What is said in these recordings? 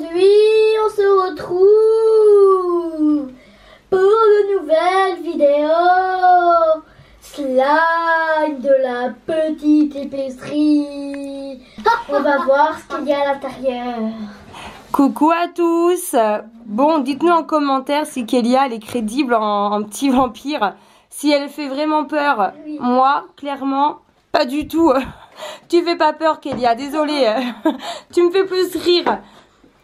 aujourd'hui, on se retrouve pour de nouvelles vidéos slime de la petite épicerie. On va voir ce qu'il y a à l'intérieur. Coucou à tous. Bon, dites-nous en commentaire si Kélia elle est crédible en petit vampire. Si elle fait vraiment peur. Oui. Moi, clairement, pas du tout. Tu fais pas peur, Kélia, désolée. Tu me fais plus rire.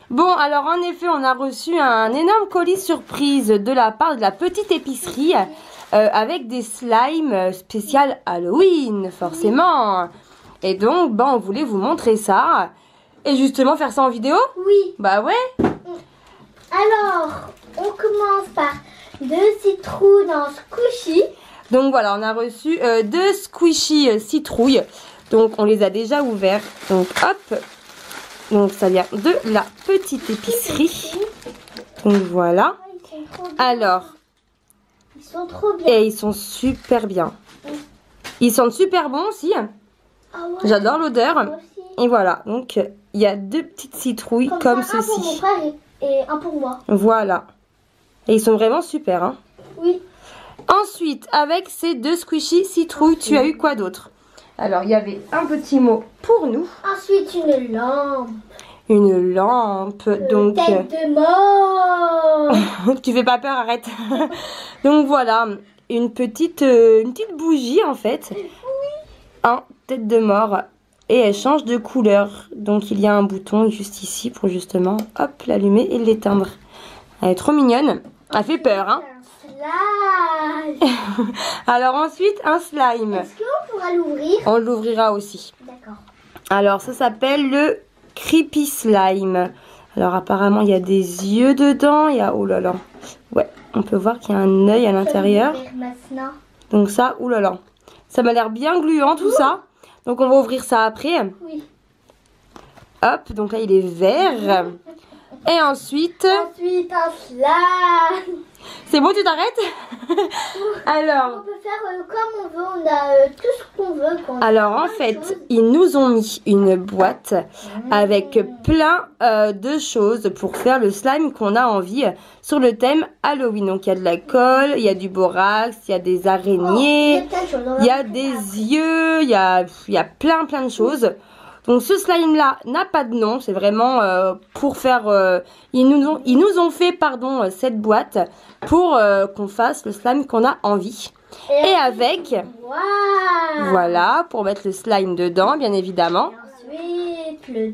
Bon, alors en effet, on a reçu un énorme colis surprise de la part de la petite épicerie avec des slimes spéciales Halloween, forcément. Et donc, bah, on voulait vous montrer ça. Et justement, faire ça en vidéo? Oui. Bah ouais. Alors, on commence par 2 citrouilles dans Squishy. Donc voilà, on a reçu 2 Squishy citrouilles. Donc on les a déjà ouverts. Donc hop. Donc ça vient de la petite épicerie. Donc voilà. Alors. Ils sont trop bien. Et ils sont super bien. Ils sentent super bon aussi. Ah ouais. J'adore l'odeur. Et voilà. Donc il y a 2 petites citrouilles comme ceci. Un pour mon frère et un pour moi. Voilà. Et ils sont vraiment super. Hein. Oui. Ensuite, avec ces 2 Squishy citrouilles, tu as eu quoi d'autre? Alors, il y avait un petit mot pour nous. Ensuite, une lampe. Une lampe, donc... Tête de mort. Tu fais pas peur, arrête. Donc voilà, une petite bougie en fait. Oui. Un tête de mort. Et elle change de couleur. Donc il y a un bouton juste ici pour justement, hop, l'allumer et l'éteindre. Elle est trop mignonne. Elle fait peur, hein. Alors ensuite, un slime. Est-ce qu'on pourra l'ouvrir? On l'ouvrira aussi. D'accord. Alors ça s'appelle le Creepy Slime. Alors apparemment il y a des yeux dedans. Il y a, oh là là. Ouais, on peut voir qu'il y a un œil à l'intérieur. Donc ça, oh là là. Ça m'a l'air bien gluant tout ça. Donc on va ouvrir ça après. Oui. Hop, donc là il est vert. Et ensuite... Ensuite un slime. C'est bon, tu t'arrêtes? Alors... On peut faire comme on veut, on a tout ce qu'on veut. Alors en fait, ils nous ont mis une boîte avec plein de choses pour faire le slime qu'on a envie sur le thème Halloween. Donc il y a de la colle, il y a du borax, il y a des araignées, il y a des yeux, il y a plein de choses. Donc ce slime là n'a pas de nom, c'est vraiment pour faire... ils nous ont fait cette boîte pour qu'on fasse le slime qu'on a envie. Et avec... Wow. Voilà, pour mettre le slime dedans, bien évidemment. Et ensuite, le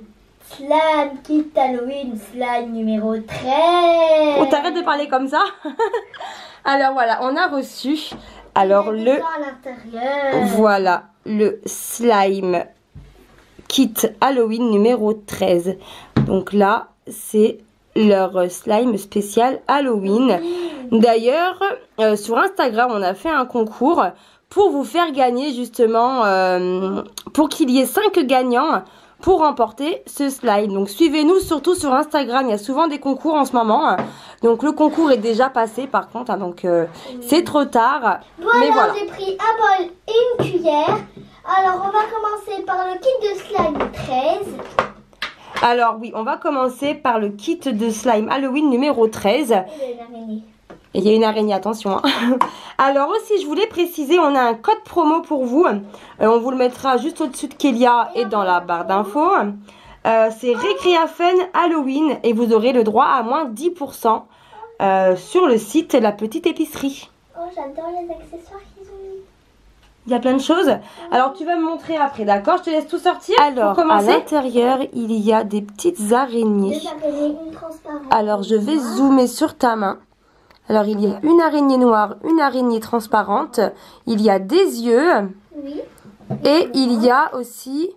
slime kit Halloween, slime numéro 13. On t'arrête de parler comme ça. Alors voilà, on a reçu... Alors le... à l'intérieur. Voilà, le slime... kit Halloween numéro 13. Donc là, c'est leur slime spécial Halloween. D'ailleurs, sur Instagram, on a fait un concours pour vous faire gagner justement, pour qu'il y ait 5 gagnants pour remporter ce slime. Donc suivez-nous surtout sur Instagram, il y a souvent des concours en ce moment. Donc le concours est déjà passé par contre, hein, donc c'est trop tard. Mais voilà. J'ai pris un bol et une cuillère. Alors, on va commencer par le kit de slime 13. Alors, oui, on va commencer par le kit de slime Halloween numéro 13. Et il y a une araignée. Et il y a une araignée, attention. Hein. Alors aussi, je voulais préciser, on a un code promo pour vous. On vous le mettra juste au-dessus de Kélia et dans la barre d'infos. C'est Recrea Fun Halloween et vous aurez le droit à moins 10% sur le site La Petite Épicerie. Oh, j'adore les accessoires qu'ils ont mis. Il y a plein de choses. Alors, tu vas me montrer après, d'accord? Je te laisse tout sortir. Alors, à l'intérieur, il y a des petites araignées. Des araignées, une transparente. Alors, je vais zoomer sur ta main. Alors, il y a une araignée noire, une araignée transparente. Il y a des yeux. Oui. Et il y a aussi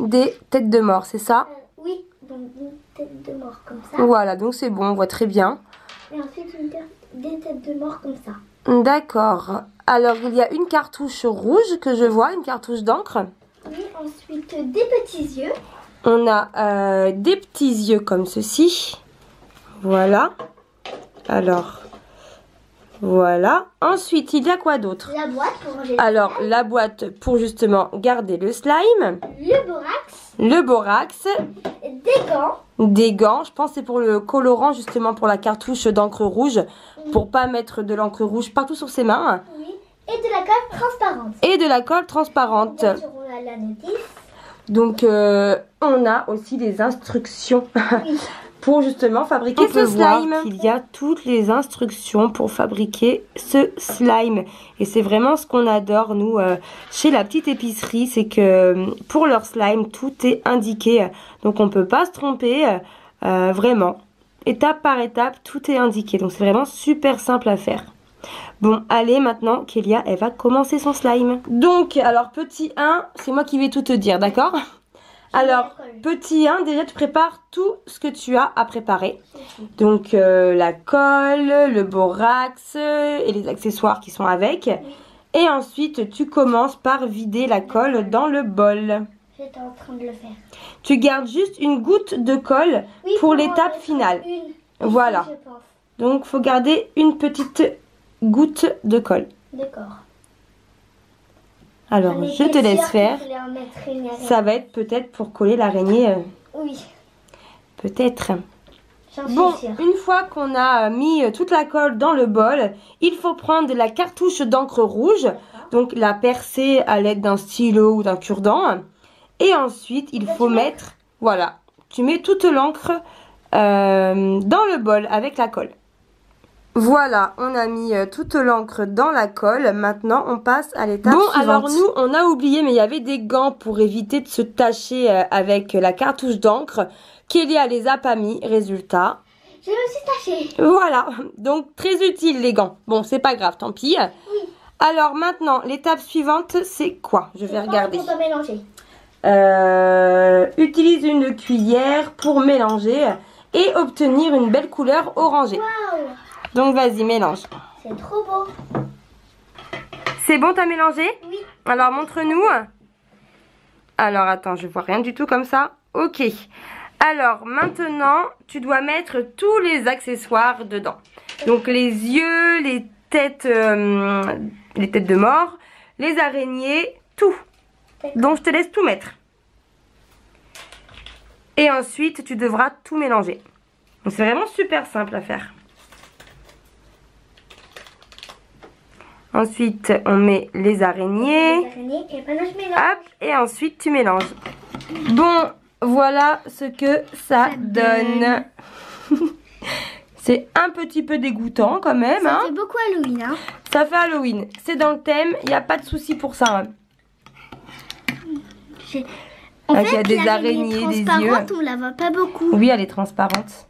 des têtes de mort, c'est ça? Oui, donc une tête de mort comme ça. Voilà, donc c'est bon, on voit très bien. Et ensuite, des têtes de mort comme ça. D'accord. Alors, il y a une cartouche rouge que je vois, une cartouche d'encre. Oui, ensuite, des petits yeux. On a des petits yeux comme ceci. Voilà. Alors, voilà. Ensuite, il y a quoi d'autre? La boîte pour ranger. Alors, la boîte pour justement garder le slime. Le borax. le borax, des gants. je pense que c'est pour le colorant justement pour la cartouche d'encre rouge, pour pas mettre de l'encre rouge partout sur ses mains. Oui. Et de la colle transparente. Et de la colle transparente. Donc, on a la notice. Donc on a aussi les instructions Oui. pour justement fabriquer ce slime. Il y a toutes les instructions pour fabriquer ce slime. Et c'est vraiment ce qu'on adore nous chez la petite épicerie, c'est que pour leur slime tout est indiqué. Donc on peut pas se tromper vraiment. Étape par étape tout est indiqué. Donc c'est vraiment super simple à faire. Bon, allez, maintenant, Kélia, elle va commencer son slime. Donc, alors, petit 1, c'est moi qui vais tout te dire, d'accord? Alors, petit 1, déjà, tu prépares tout ce que tu as à préparer. Donc, la colle, le borax et les accessoires qui sont avec. Et ensuite, tu commences par vider la colle dans le bol. J'étais en train de le faire. Tu gardes juste une goutte de colle pour l'étape finale. Voilà. Donc, faut garder une petite goutte de colle. D'accord. Alors, je te laisse faire. Ça va être peut-être pour coller l'araignée. Oui. Peut-être. Bon, une fois qu'on a mis toute la colle dans le bol, il faut prendre la cartouche d'encre rouge. Donc, la percer à l'aide d'un stylo ou d'un cure-dent. Et ensuite, il faut mettre... Voilà. Tu mets toute l'encre dans le bol avec la colle. Voilà, on a mis toute l'encre dans la colle. Maintenant, on passe à l'étape suivante. Bon, alors nous, on a oublié, mais il y avait des gants pour éviter de se tacher avec la cartouche d'encre. Kélia les a pas mis, résultat. Je me suis tachée. Voilà, donc très utile les gants. Bon, c'est pas grave, tant pis. Oui. Alors maintenant, l'étape suivante, c'est quoi? Je vais regarder. On doit mélanger. Utilise une cuillère pour mélanger et obtenir une belle couleur orangée. Waouh! Donc vas-y, mélange. C'est trop beau. C'est bon, t'as mélangé? Oui. Alors montre-nous. Alors attends, je vois rien du tout comme ça. Ok. Alors maintenant, tu dois mettre tous les accessoires dedans. Donc les yeux, les têtes de mort, les araignées, tout. Donc je te laisse tout mettre. Et ensuite, tu devras tout mélanger. Donc c'est vraiment super simple à faire. Ensuite, on met les araignées. Et maintenant, je mélange. Hop, et ensuite, tu mélanges. Bon, voilà ce que ça donne. C'est un petit peu dégoûtant quand même. Ça fait beaucoup Halloween. Hein. Ça fait Halloween. C'est dans le thème, il n'y a pas de souci pour ça. En fait, il y a des araignées, des yeux. On la voit pas beaucoup. Oui, elle est transparente.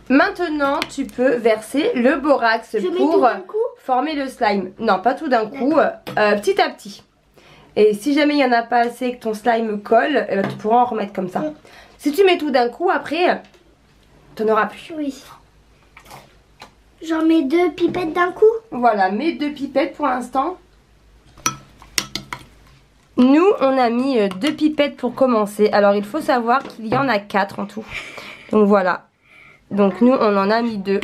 Maintenant, tu peux verser le borax pour former le slime. Non, pas tout d'un coup, petit à petit. Et si jamais il n'y en a pas assez que ton slime colle, eh ben, tu pourras en remettre comme ça. Si tu mets tout d'un coup, après, tu n'en auras plus. Oui. J'en mets 2 pipettes d'un coup. Voilà, mets 2 pipettes pour l'instant. Nous, on a mis 2 pipettes pour commencer. Alors, il faut savoir qu'il y en a 4 en tout. Donc voilà. Donc nous, on en a mis 2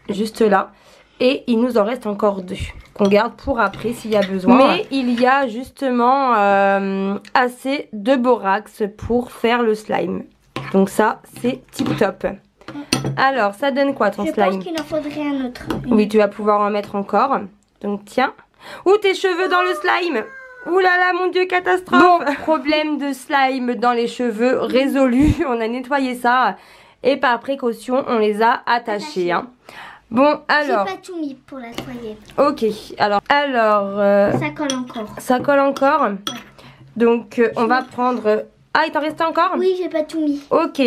juste là. Et il nous en reste encore 2 qu'on garde pour après s'il y a besoin. Mais il y a justement assez de borax pour faire le slime. Donc ça, c'est tip top. Alors, ça donne quoi ton slime? Je pense qu'il en faudrait un autre. Oui, tu vas pouvoir en mettre encore. Donc tiens. Ouh, tes cheveux dans le slime! Ouh là là, mon Dieu, catastrophe! Bon, problème de slime dans les cheveux résolu. On a nettoyé ça. Et par précaution, on les a attachés. Hein. Bon, alors... J'ai pas tout mis pour la nettoyer. Ok, alors... Ça colle encore. Ça colle encore? Ouais. Donc, on va prendre... Ah, il t'en restait encore? Oui, j'ai pas tout mis. Ok.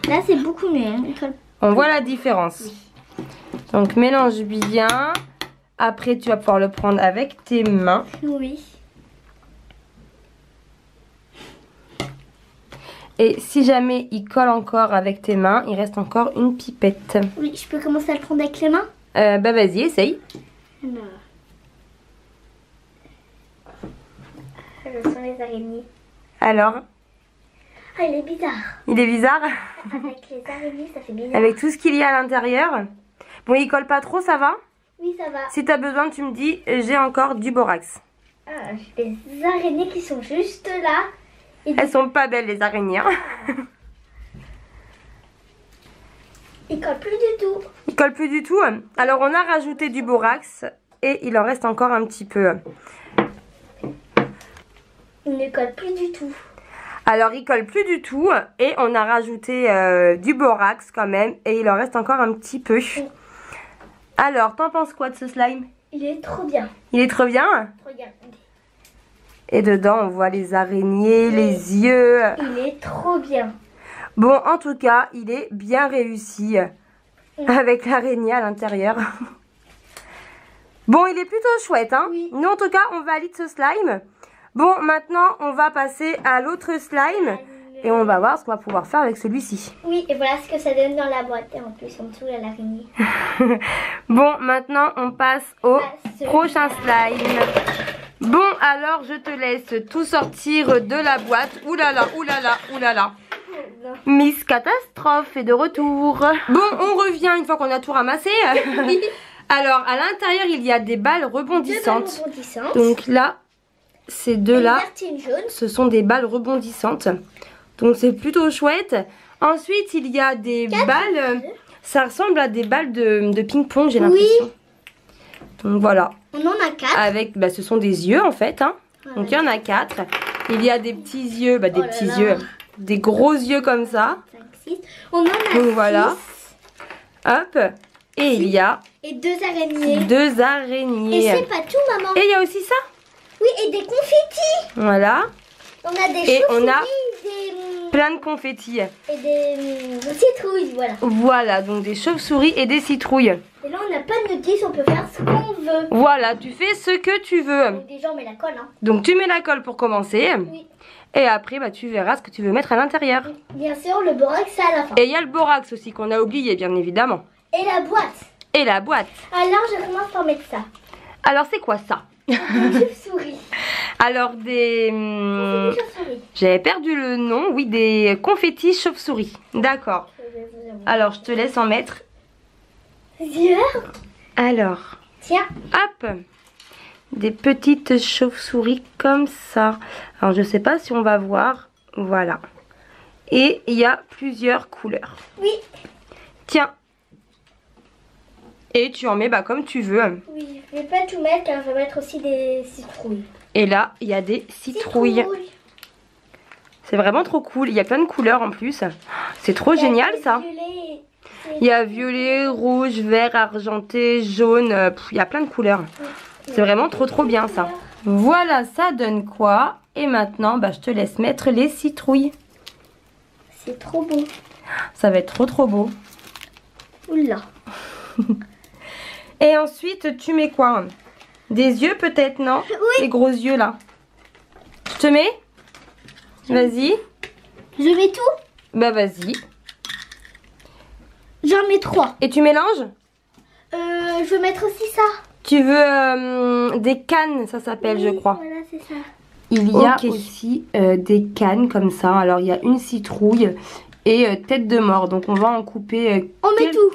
Là, c'est beaucoup mieux. Hein. On voit la différence. Oui. Donc, mélange bien. Après, tu vas pouvoir le prendre avec tes mains. Oui. Et si jamais il colle encore avec tes mains, il reste encore une pipette. Oui, je peux commencer à le prendre avec les mains? Bah vas-y, essaye. Alors. Ce sont les araignées. Alors? Ah, il est bizarre. Il est bizarre? Avec les araignées, ça fait bizarre. Avec tout ce qu'il y a à l'intérieur. Bon, il colle pas trop, ça va? Oui, ça va. Si tu as besoin, tu me dis, j'ai encore du borax. Ah, j'ai des araignées qui sont juste là. Et Elles sont pas belles les araignées. Hein. ils collent plus du tout. Ils collent plus du tout. Alors on a rajouté du borax et il en reste encore un petit peu. Ils ne collent plus du tout. Alors il colle plus du tout et on a rajouté du borax quand même et il en reste encore un petit peu. Alors t'en penses quoi de ce slime? Il est trop bien. Il est trop bien. Regarde. Et dedans on voit les araignées, les yeux. Il est trop bien. Bon en tout cas il est bien réussi avec l'araignée à l'intérieur. Bon il est plutôt chouette hein. Oui. Nous en tout cas on valide ce slime. Bon maintenant on va passer à l'autre slime. Et on va voir ce qu'on va pouvoir faire avec celui-ci. Oui, et voilà ce que ça donne dans la boîte. Et en plus, en dessous, il y a l'araignée. Bon, maintenant, on passe au prochain slime. Bon, alors, je te laisse tout sortir de la boîte. Oulala, oulala, oulala. Miss Catastrophe est de retour. Bon, on revient une fois qu'on a tout ramassé. Alors, à l'intérieur, il y a des balles rebondissantes. Donc là, ces deux-là, ce sont des balles rebondissantes. Donc c'est plutôt chouette. Ensuite il y a des balles. Ça ressemble à des balles de ping-pong j'ai l'impression. Oui. Donc voilà. On en a 4. Avec, ce sont des yeux en fait. Hein. Donc il y en a 4. Il y a des petits yeux. Yeux. Des gros yeux comme ça. 5, 6. On en a 6. Donc voilà. Hop. Et il y a. Et 2 araignées. 2 araignées. Et c'est pas tout maman. Et il y a aussi ça. Oui et des confettis. Voilà. On a des chauves-souris, plein de confettis. Et des citrouilles, voilà. Voilà, donc des chauves-souris et des citrouilles. Et là, on n'a pas de notice, on peut faire ce qu'on veut. Voilà, tu fais ce que tu veux. Donc déjà, on met la colle. Hein. Donc tu mets la colle pour commencer. Oui. Et après, tu verras ce que tu veux mettre à l'intérieur. Bien sûr, le borax, c'est à la fin. Et il y a le borax aussi qu'on a oublié, bien évidemment. Et la boîte. Et la boîte. Alors, je commence par mettre ça. Alors, c'est quoi ça? Des chauves-souris. Alors j'avais perdu le nom, oui, des confettis chauves-souris. D'accord. Alors je te laisse en mettre. Alors. Tiens. Hop. Des petites chauves-souris comme ça. Alors je sais pas si on va voir. Voilà. Et il y a plusieurs couleurs. Oui. Tiens. Et tu en mets comme tu veux. Oui, je vais pas tout mettre car je vais mettre aussi des citrouilles. Et là, il y a des citrouilles. C'est vraiment trop cool. Il y a plein de couleurs en plus. C'est trop génial ça. Il y a violet, rouge, vert, argenté, jaune. Il y a plein de couleurs. C'est vraiment trop bien ça. Voilà, ça donne quoi? Et maintenant, je te laisse mettre les citrouilles. C'est trop beau. Ça va être trop beau. Oula. Et ensuite, tu mets quoi? Des yeux peut-être, non? Oui. Les gros yeux là. Je te mets? Vas-y. Je mets tout? Vas-y. J'en mets 3. Et tu mélanges? Je veux mettre aussi ça. Tu veux des cannes, ça s'appelle, je crois. Voilà, c'est ça. Il y a aussi des cannes comme ça. Alors, il y a une citrouille et tête de mort. Donc, on va en couper on met tout.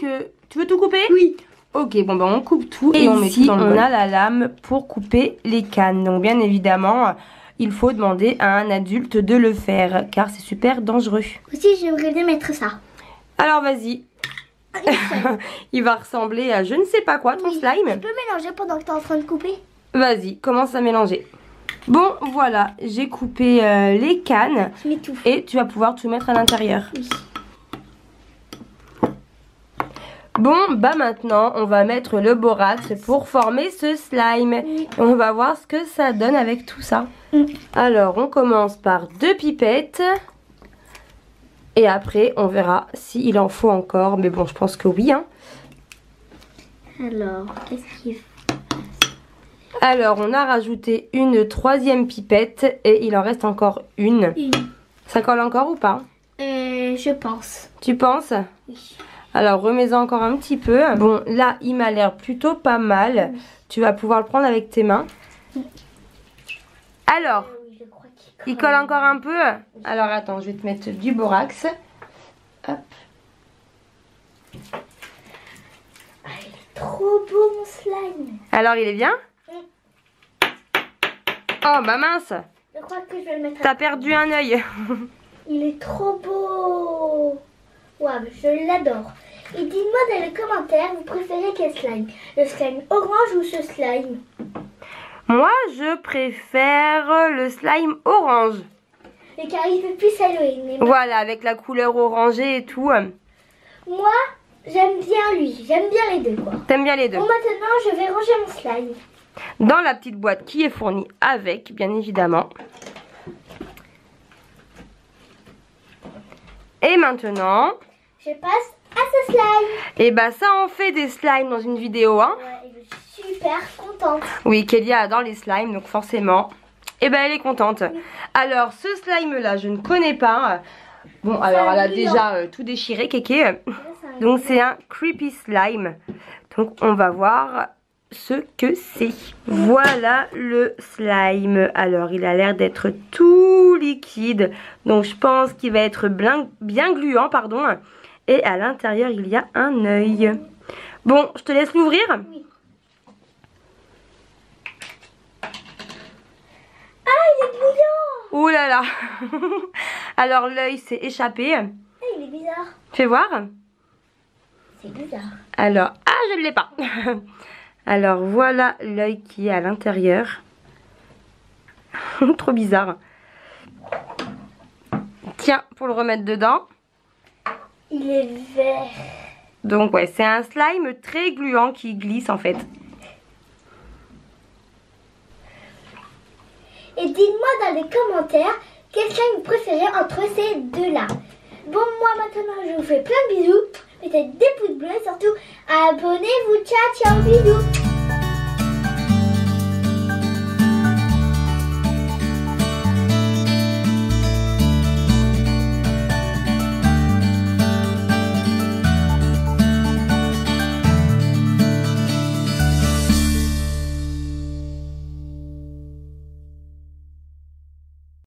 Tu veux tout couper? Oui. Ok, bon on coupe tout et on met tout dans le bol. On a la lame pour couper les cannes. Donc bien évidemment, il faut demander à un adulte de le faire car c'est super dangereux. Aussi, j'aimerais bien mettre ça. Alors vas-y. Il va ressembler à je ne sais pas quoi ton slime. Tu peux mélanger pendant que tu es en train de couper? Vas-y, commence à mélanger. Bon, voilà, j'ai coupé les cannes. Je mets tout. Et tu vas pouvoir tout mettre à l'intérieur. Oui. Bon, maintenant, on va mettre le borax pour former ce slime. Oui. Et on va voir ce que ça donne avec tout ça. Alors, on commence par 2 pipettes. Et après, on verra s'il en faut encore. Mais bon, je pense que oui. Hein. Alors, qu'est-ce qu'il faut? Alors, on a rajouté une 3e pipette. Et il en reste encore une. Ça colle encore ou pas? Je pense. Tu penses? Oui. Alors remets-en encore un petit peu. Bon là il m'a l'air plutôt pas mal. Tu vas pouvoir le prendre avec tes mains. Alors, oui, je crois il colle encore un peu. Alors attends, je vais te mettre du borax. Hop. trop beau mon slime. Alors, il est bien? Oh, bah mince. Je crois que je vais le mettre. T'as perdu un œil. Il est trop beau. Waouh, je l'adore. Et dites-moi dans les commentaires, vous préférez quel slime? Le slime orange ou ce slime? Moi, je préfère le slime orange. Et car il fait plus Halloween. Mais Voilà, avec la couleur orangée et tout. moi, j'aime bien lui. J'aime bien les deux, quoi. T'aimes bien les deux? Bon, maintenant, je vais ranger mon slime. Dans la petite boîte qui est fournie avec, bien évidemment. Et maintenant... Je passe à ce slime. Et bah ça en fait des slimes dans une vidéo, hein. Ouais, et je suis super contente. Oui, Kélia adore les slimes, donc forcément, et ben elle est contente. Alors ce slime là, je ne connais pas. Bon, alors elle a déjà tout déchiré, Kéké. Donc c'est un creepy slime. Donc on va voir ce que c'est. Voilà le slime. Alors il a l'air d'être tout liquide. Donc je pense qu'il va être bien gluant, pardon. Et à l'intérieur il y a un œil. Bon, je te laisse l'ouvrir. Oui. Ah, il est brillant. Ouh là là. Alors l'œil s'est échappé. Ah, il est bizarre. Fais voir. C'est bizarre. Alors, ah je ne l'ai pas. Alors voilà l'œil qui est à l'intérieur. Trop bizarre. Tiens, pour le remettre dedans. Il est vert. Donc ouais, c'est un slime très gluant qui glisse en fait. Et dites-moi dans les commentaires quel slime vous préférez entre ces deux-là. Bon, moi maintenant je vous fais plein de bisous. Mettez des pouces bleus et surtout abonnez-vous. Ciao, ciao, bisous.